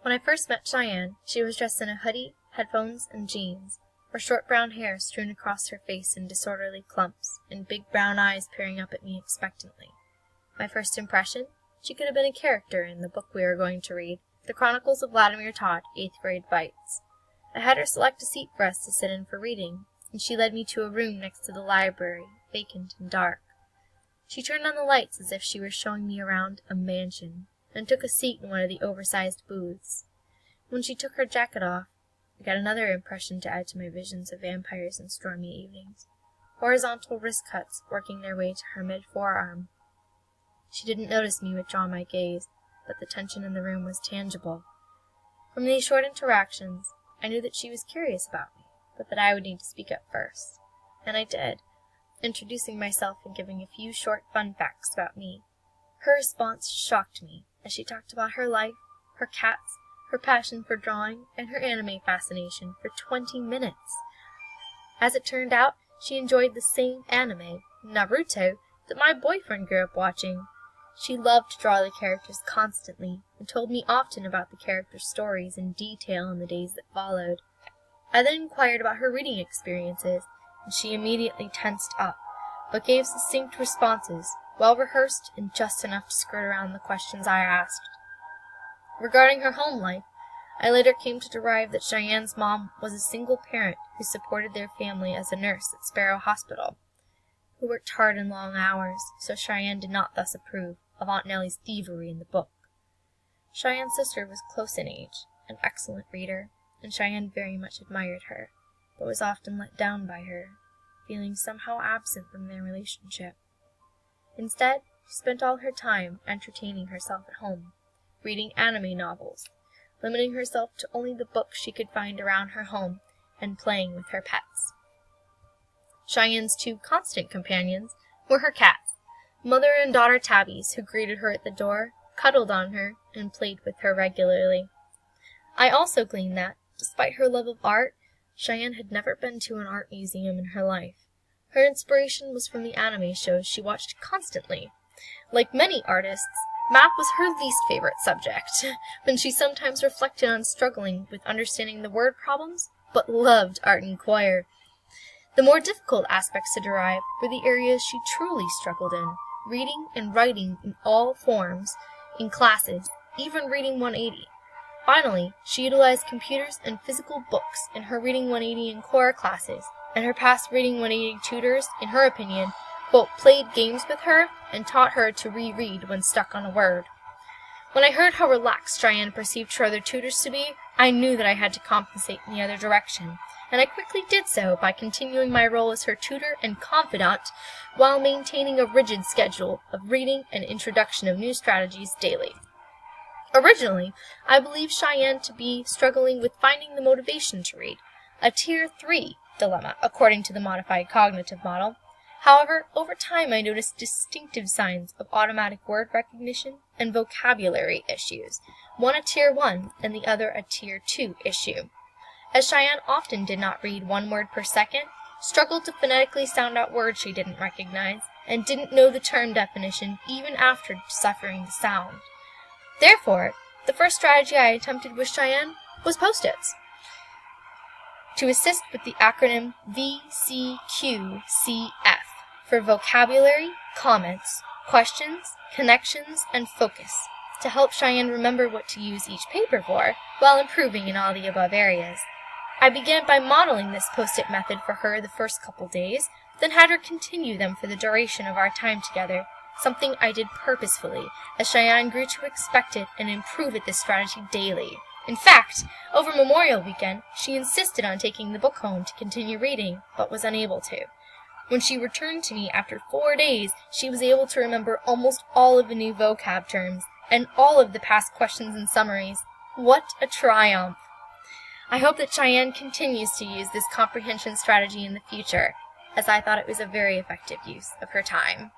When I first met Cheyenne, she was dressed in a hoodie, headphones, and jeans, her short brown hair strewn across her face in disorderly clumps, and big brown eyes peering up at me expectantly. My first impression? She could have been a character in the book we were going to read, The Chronicles of Vladimir Todd, 8th Grade Bites. I had her select a seat for us to sit in for reading, and she led me to a room next to the library, vacant and dark. She turned on the lights as if she were showing me around a mansion, and took a seat in one of the oversized booths. When she took her jacket off, I got another impression to add to my visions of vampires in stormy evenings. Horizontal wrist cuts working their way to her mid-forearm. She didn't notice me withdraw my gaze, but the tension in the room was tangible. From these short interactions, I knew that she was curious about me, but that I would need to speak up first. And I did, introducing myself and giving a few short fun facts about me. Her response shocked me, as she talked about her life, her cats, her passion for drawing, and her anime fascination for 20 minutes. As it turned out, she enjoyed the same anime, Naruto, that my boyfriend grew up watching. She loved to draw the characters constantly, and told me often about the characters' stories in detail in the days that followed. I then inquired about her reading experiences, and she immediately tensed up, but gave succinct responses, well-rehearsed and just enough to skirt around the questions I asked. Regarding her home life, I later came to derive that Cheyenne's mom was a single parent who supported their family as a nurse at Sparrow Hospital, who worked hard and long hours, so Cheyenne did not thus approve of Aunt Nellie's thievery in the book. Cheyenne's sister was close in age, an excellent reader, and Cheyenne very much admired her, but was often let down by her, feeling somehow absent from their relationship. Instead, she spent all her time entertaining herself at home, reading anime novels, limiting herself to only the books she could find around her home, and playing with her pets. Cheyenne's two constant companions were her cats, mother and daughter tabbies, who greeted her at the door, cuddled on her, and played with her regularly. I also gleaned that, despite her love of art, Cheyenne had never been to an art museum in her life. Her inspiration was from the anime shows she watched constantly. Like many artists, math was her least favorite subject, when she sometimes reflected on struggling with understanding the word problems, but loved art and choir. The more difficult aspects to derive were the areas she truly struggled in, reading and writing in all forms, in classes, even reading 180. Finally, she utilized computers and physical books in her Reading 180 and core classes, and her past Reading 180 tutors, in her opinion, quote, played games with her and taught her to reread when stuck on a word. When I heard how relaxed Cheyenne perceived her other tutors to be, I knew that I had to compensate in the other direction, and I quickly did so by continuing my role as her tutor and confidant while maintaining a rigid schedule of reading and introduction of new strategies daily. Originally, I believed Cheyenne to be struggling with finding the motivation to read, a Tier 3 dilemma, according to the modified cognitive model. However, over time I noticed distinctive signs of automatic word recognition and vocabulary issues, one a Tier 1 and the other a Tier 2 issue. As Cheyenne often did not read one word per second, struggled to phonetically sound out words she didn't recognize, and didn't know the term definition even after deciphering the sound. Therefore, the first strategy I attempted with Cheyenne was Post-its, to assist with the acronym VCQCF for vocabulary, comments, questions, connections, and focus, to help Cheyenne remember what to use each paper for, while improving in all the above areas. I began by modeling this Post-it method for her the first couple days, then had her continue them for the duration of our time together, something I did purposefully, as Cheyenne grew to expect it and improve at this strategy daily. In fact, over Memorial Weekend, she insisted on taking the book home to continue reading, but was unable to. When she returned to me after 4 days, she was able to remember almost all of the new vocab terms, and all of the past questions and summaries. What a triumph! I hope that Cheyenne continues to use this comprehension strategy in the future, as I thought it was a very effective use of her time.